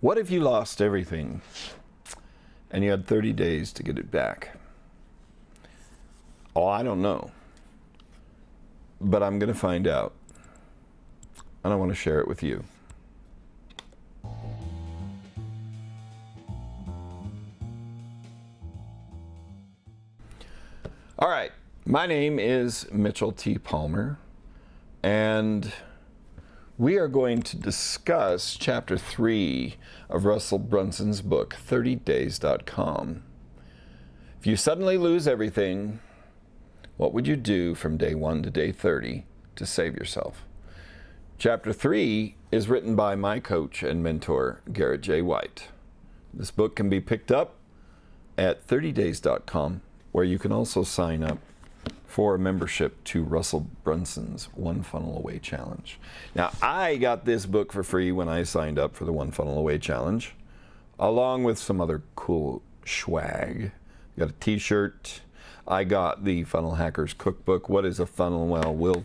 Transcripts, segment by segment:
What if you lost everything and you had 30 days to get it back? Oh, I don't know. But I'm going to find out. And I want to share it with you. All right. My name is Mitchell T. Palmer, and we are going to discuss Chapter 3 of Russell Brunson's book, 30days.com. If you suddenly lose everything, what would you do from day 1 to day 30 to save yourself? Chapter 3 is written by my coach and mentor, Garrett J. White. This book can be picked up at 30days.com, where you can also sign up for a membership to Russell Brunson's One Funnel Away Challenge. Now, I got this book for free when I signed up for the One Funnel Away Challenge, along with some other cool swag. Got a t-shirt. I got the Funnel Hackers Cookbook. What is a funnel? Well, we'll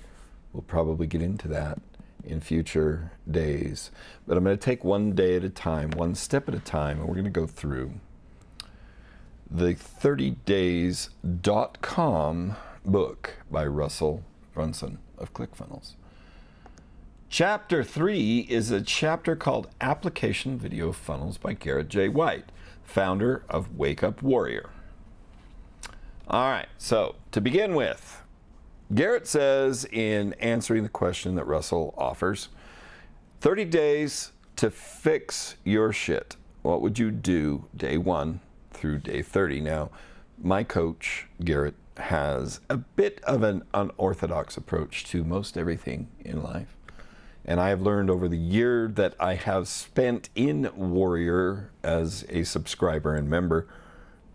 probably get into that in future days. But I'm going to take one day at a time, one step at a time, and we're going to go through the 30days.com book by Russell Brunson of ClickFunnels. Chapter 3 is a chapter called Application Video Funnels by Garrett J. White, founder of Wake Up Warrior. All right, so to begin with, Garrett says in answering the question that Russell offers, 30 days to fix your shit. What would you do day 1 through day 30? Now, my coach, Garrett, has a bit of an unorthodox approach to most everything in life. And I have learned over the year that I have spent in Warrior as a subscriber and member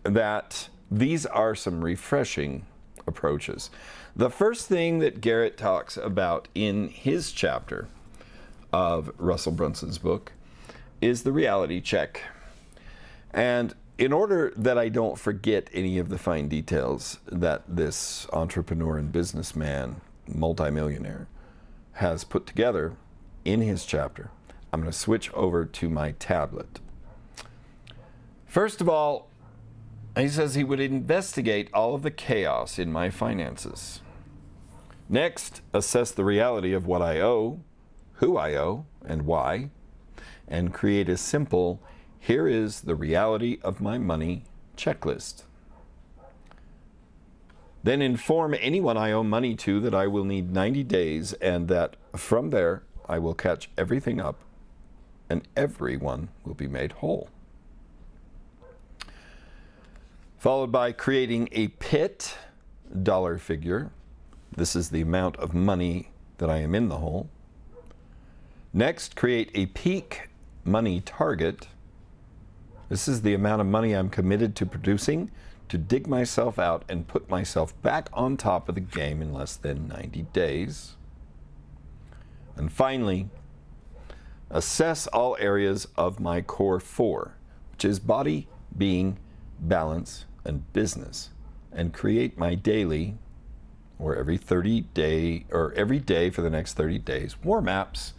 that these are some refreshing approaches. The first thing that Garrett talks about in his chapter of Russell Brunson's book is the reality check. And in order that I don't forget any of the fine details that this entrepreneur and businessman, multimillionaire, has put together in his chapter, I'm going to switch over to my tablet. First of all, he says he would investigate all of the chaos in my finances. Next, assess the reality of what I owe, who I owe, and why, and create a simple "here is the reality of my money" checklist. Then inform anyone I owe money to that I will need 90 days and that from there I will catch everything up and everyone will be made whole. Followed by creating a PIT dollar figure. This is the amount of money that I am in the hole. Next, create a peak money target. This is the amount of money I'm committed to producing to dig myself out and put myself back on top of the game in less than 90 days. And finally, assess all areas of my core 4, which is body, being, balance, and business, and create my daily or every day for the next 30 days war maps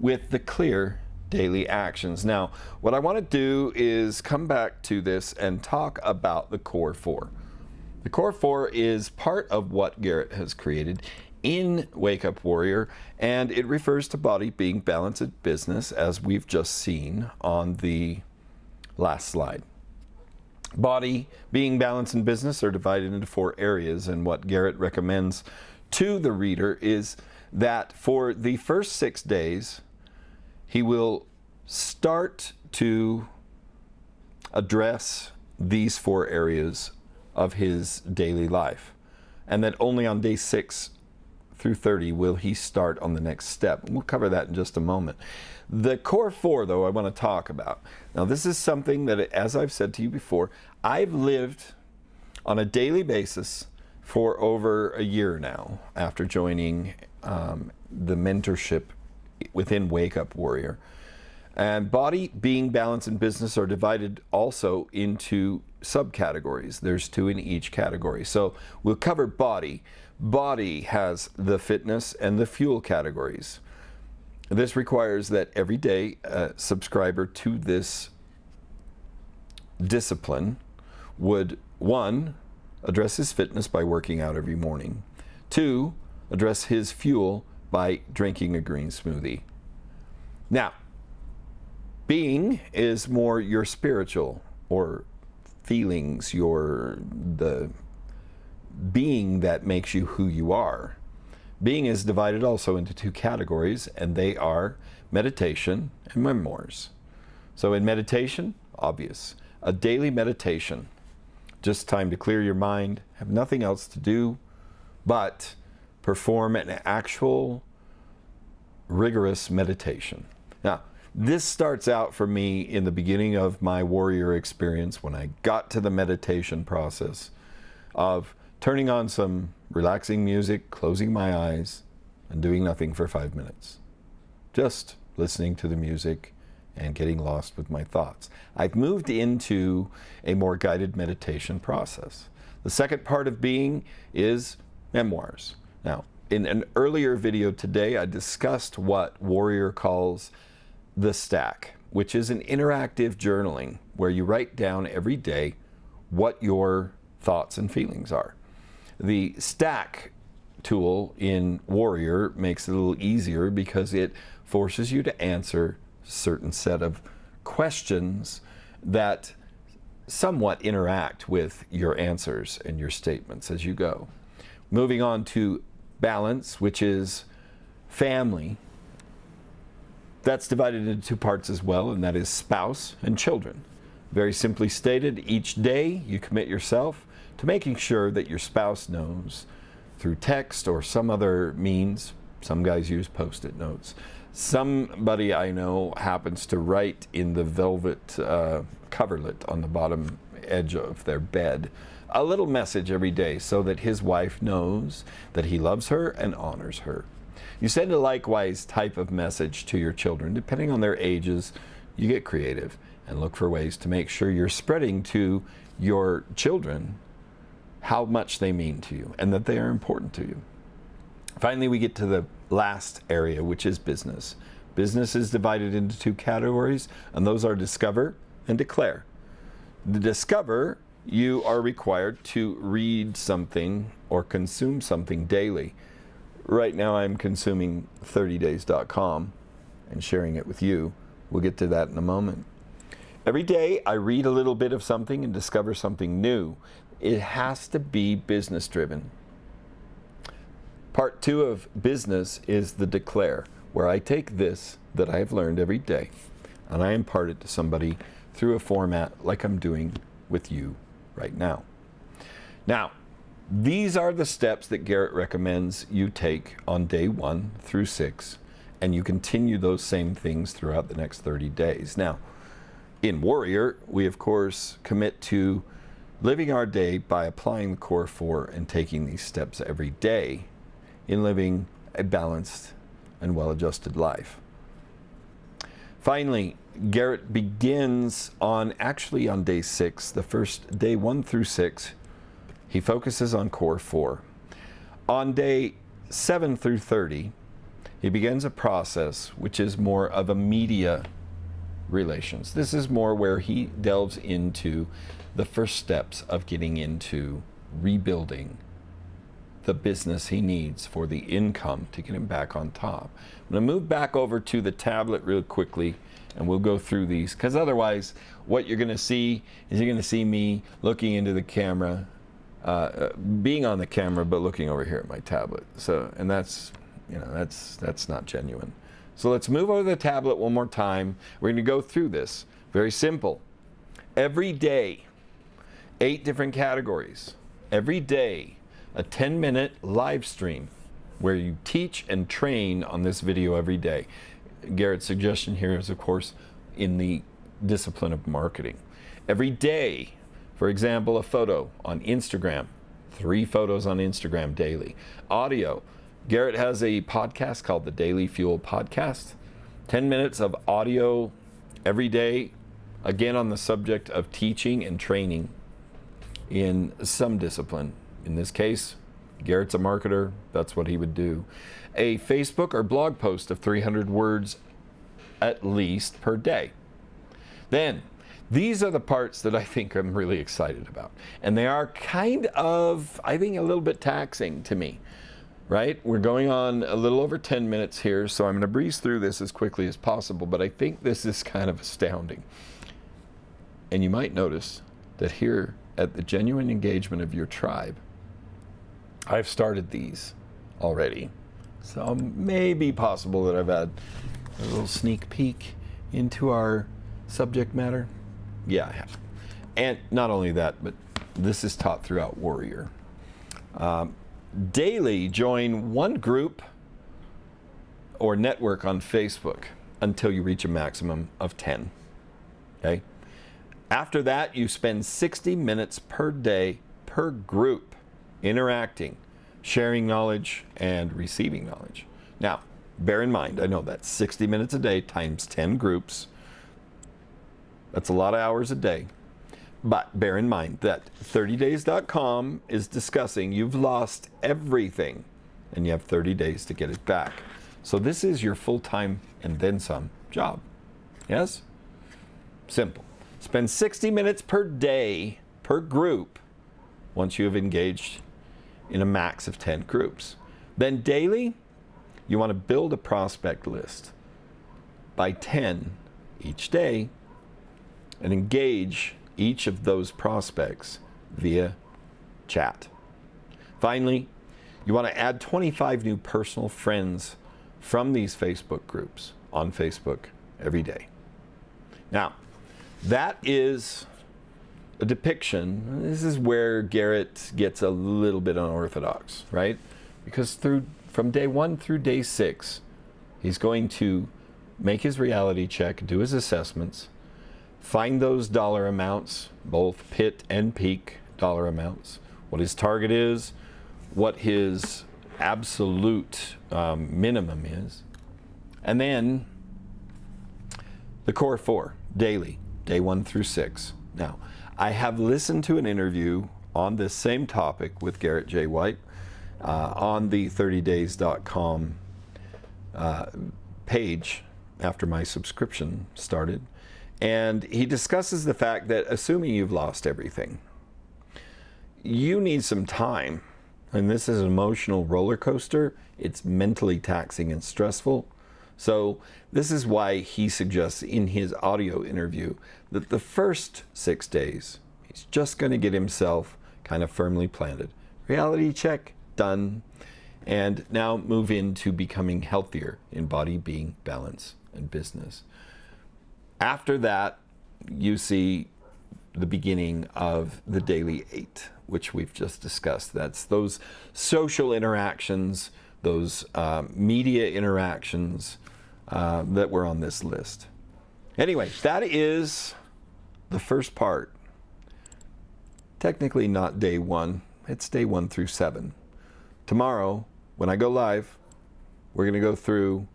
with the clear daily actions. Now, what I want to do is come back to this and talk about the core 4. The core 4 is part of what Garrett has created in Wake Up Warrior, and it refers to body, being, balance, and business, as we've just seen on the last slide. Body, being, balance, and business are divided into 4 areas, and what Garrett recommends to the reader is that for the first 6 days, he will start to address these 4 areas of his daily life, and that only on day 6 through 30 will he start on the next step. And we'll cover that in just a moment. The core 4, though, I want to talk about. Now, this is something that, as I've said to you before, I've lived on a daily basis for over a year now after joining the mentorship within Wake Up Warrior. And body, being, balance, and business are divided also into subcategories. There's 2 in each category. So we'll cover body. Body has the fitness and the fuel categories. This requires that every day a subscriber to this discipline would, 1, address his fitness by working out every morning, 2, address his fuel by drinking a green smoothie. Now, being is more your spiritual or feelings, the being that makes you who you are. Being is divided also into 2 categories, and they are meditation and memoirs. So in meditation, obvious, a daily meditation, just time to clear your mind, have nothing else to do but perform an actual rigorous meditation. Now, this starts out for me in the beginning of my warrior experience when I got to the meditation process of turning on some relaxing music, closing my eyes, and doing nothing for 5 minutes. Just listening to the music and getting lost with my thoughts. I've moved into a more guided meditation process. The second part of being is memoirs. Now, in an earlier video today, I discussed what Warrior calls the stack, which is an interactive journaling where you write down every day what your thoughts and feelings are. The stack tool in Warrior makes it a little easier because it forces you to answer a certain set of questions that somewhat interact with your answers and your statements as you go. Moving on to balance, which is family. That's divided into 2 parts as well, and that is spouse and children. Very simply stated, each day you commit yourself to making sure that your spouse knows through text or some other means. Some guys use Post-it notes. Somebody I know happens to write in the velvet coverlet on the bottom edge of their bed a little message every day so that his wife knows that he loves her and honors her. You send a likewise type of message to your children. Depending on their ages, you get creative and look for ways to make sure you're spreading to your children how much they mean to you and that they are important to you. Finally, we get to the last area, which is business. Business is divided into 2 categories, and those are discover and declare. The discover, you are required to read something or consume something daily. Right now I'm consuming 30days.com and sharing it with you. We'll get to that in a moment. Every day I read a little bit of something and discover something new. It has to be business driven. Part 2 of business is the declare, where I take this that I have learned every day and I impart it to somebody through a format like I'm doing with you right now. Now, these are the steps that Garrett recommends you take on day 1 through 6, and you continue those same things throughout the next 30 days. Now, in Warrior, we of course commit to living our day by applying the core 4 and taking these steps every day in living a balanced and well-adjusted life. Finally, Garrett begins on day 6, the first day 1 through 6, he focuses on core 4. On day 7 through 30, he begins a process which is more of a media relations. This is more where he delves into the first steps of getting into rebuilding the business he needs for the income to get him back on top. I'm going to move back over to the tablet real quickly and we'll go through these, because otherwise what you're going to see is you're going to see me looking into the camera, being on the camera but looking over here at my tablet. So, and that's, you know, that's not genuine. So let's move over to the tablet one more time. We're going to go through this. Very simple. Every day, 8 different categories. Every day, a 10-minute live stream where you teach and train on this video every day. Garrett's suggestion here is, of course, in the discipline of marketing. Every day, for example, a photo on Instagram, 3 photos on Instagram daily. Audio. Garrett has a podcast called the Daily Fuel Podcast. 10 minutes of audio every day, again on the subject of teaching and training in some discipline. In this case, Garrett's a marketer. That's what he would do. A Facebook or blog post of 300 words at least per day. Then, these are the parts that I think I'm really excited about. And they are kind of, I think, a little bit taxing to me, right? We're going on a little over 10 minutes here, so I'm going to breeze through this as quickly as possible, but I think this is kind of astounding. And you might notice that here at the Genuine Engagement of Your Tribe, I've started these already. So it may be possible that I've had a little sneak peek into our subject matter. Yeah, I have. And not only that, but this is taught throughout Warrior. Daily, join one group or network on Facebook until you reach a maximum of 10. Okay? After that, you spend 60 minutes per day per group interacting, sharing knowledge, and receiving knowledge. Now, bear in mind, I know that's 60 minutes a day times 10 groups. That's a lot of hours a day. But bear in mind that 30days.com is discussing you've lost everything and you have 30 days to get it back. So this is your full-time and then some job. Yes? Simple. Spend 60 minutes per day per group once you have engaged in a max of 10 groups. Then daily, you want to build a prospect list by 10 each day and engage each of those prospects via chat. Finally, you want to add 25 new personal friends from these Facebook groups on Facebook every day. Now, that is a depiction. This is where Garrett gets a little bit unorthodox, right? Because from day 1 through day 6, he's going to make his reality check, do his assessments, find those dollar amounts, both pit and peak dollar amounts, what his target is, what his absolute minimum is, and then the core 4, daily, day 1 through 6. Now, I have listened to an interview on this same topic with Garrett J. White on the 30days.com page after my subscription started. And he discusses the fact that assuming you've lost everything, you need some time. And this is an emotional roller coaster. It's mentally taxing and stressful. So this is why he suggests in his audio interview that the first 6 days, he's just going to get himself kind of firmly planted. Reality check, done. And now move into becoming healthier in body, being, balance, and business. After that, you see the beginning of the daily 8, which we've just discussed. That's those social interactions, those media interactions that were on this list. Anyway, that is the first part. Technically not day 1, it's day 1 through 7. Tomorrow, when I go live, we're going to go through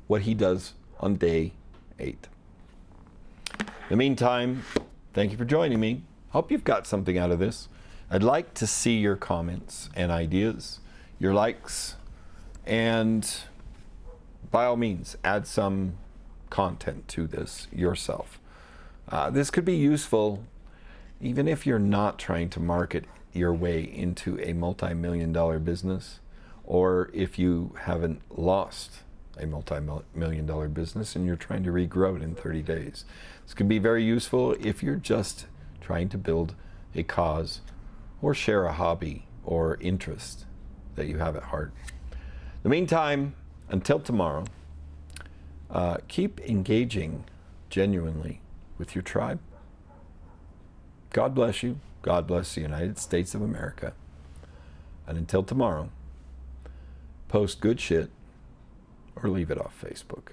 what he does on day 8. In the meantime, thank you for joining me. Hope you've got something out of this. I'd like to see your comments and ideas, your likes, and by all means, add some content to this yourself. This could be useful even if you're not trying to market your way into a multi-million-dollar business, or if you haven't lost a multi-million-dollar business and you're trying to regrow it in 30 days. This can be very useful if you're just trying to build a cause or share a hobby or interest that you have at heart. In the meantime, until tomorrow, keep engaging genuinely with your tribe. God bless you. God bless the United States of America. And until tomorrow, post good shit or leave it off Facebook.